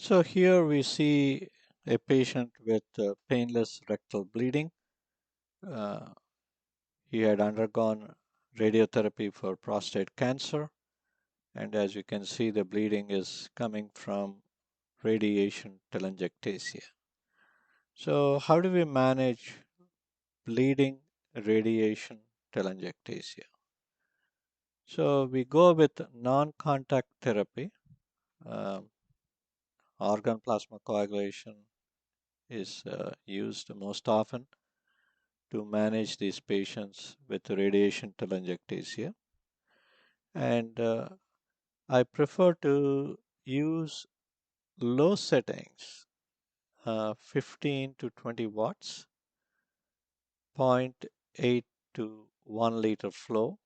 So here we see a patient with painless rectal bleeding. Uh, he had undergone radiotherapy for prostate cancer, and as you can see, the bleeding is coming from radiation telangectasia. So how do we manage bleeding radiation telangectasia? So we go with non-contact therapy. Um, Organ plasma coagulation is used most often to manage these patients with radiation telangiectasia. And I prefer to use low settings, 15 to 20 watts, zero point 0.8 to 1 liter flow,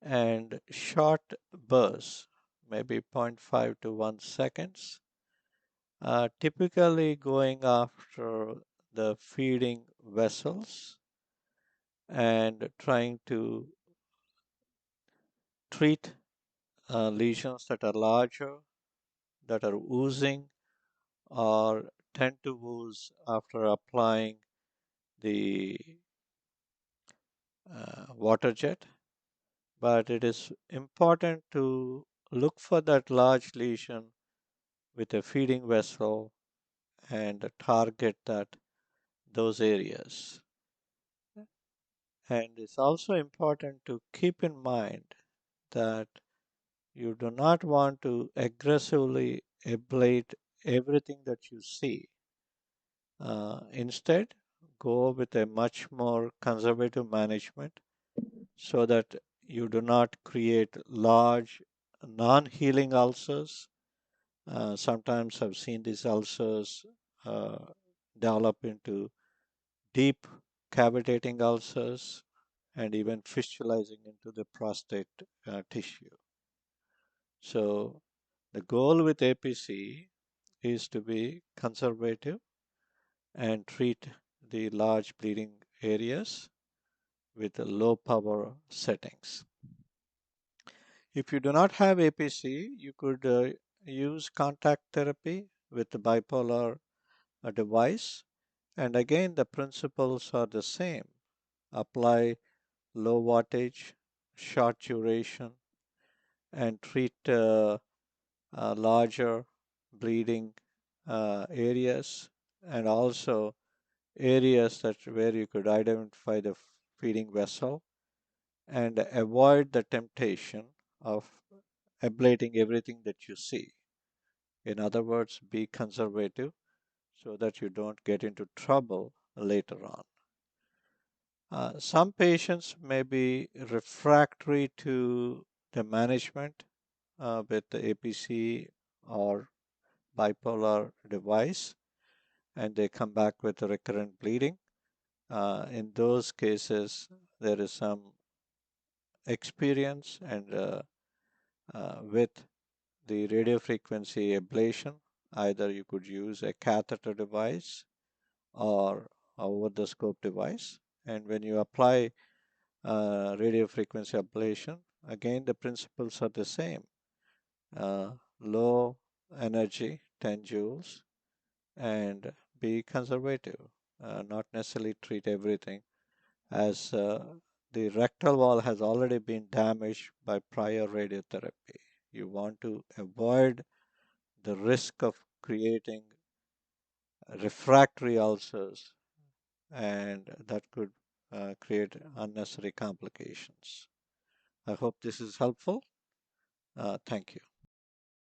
and short bursts, maybe zero point 0.5 to 1 seconds, typically going after the feeding vessels and trying to treat lesions that are larger, that are oozing, or tend to ooze after applying the water jet. But it is important to look for that large lesion with a feeding vessel and target those areas. And it's also important to keep in mind that you do not want to aggressively ablate everything that you see. Instead, go with a much more conservative management so that you do not create large non-healing ulcers. Sometimes I've seen these ulcers uh, develop into deep cavitating ulcers and even fistulizing into the prostate tissue. So the goal with APC is to be conservative and treat the large bleeding areas with low power settings. If you do not have APC, you could use contact therapy with the bipolar device. And again, the principles are the same. Apply low wattage, short duration, and treat larger bleeding areas and also areas that where you could identify the feeding vessel and avoid the temptation of ablating everything that you see. In other words, be conservative so that you don't get into trouble later on. Some patients may be refractory to the management with the APC or bipolar device, and they come back with recurrent bleeding. In those cases, there is some experience and with the radiofrequency ablation, either you could use a catheter device or over the scope device. And when you apply radiofrequency ablation, again the principles are the same. Uh, Low energy, 10 joules, and be conservative, not necessarily treat everything as the rectal wall has already been damaged by prior radiotherapy. You want to avoid the risk of creating refractory ulcers, and that could create unnecessary complications. I hope this is helpful. Thank you.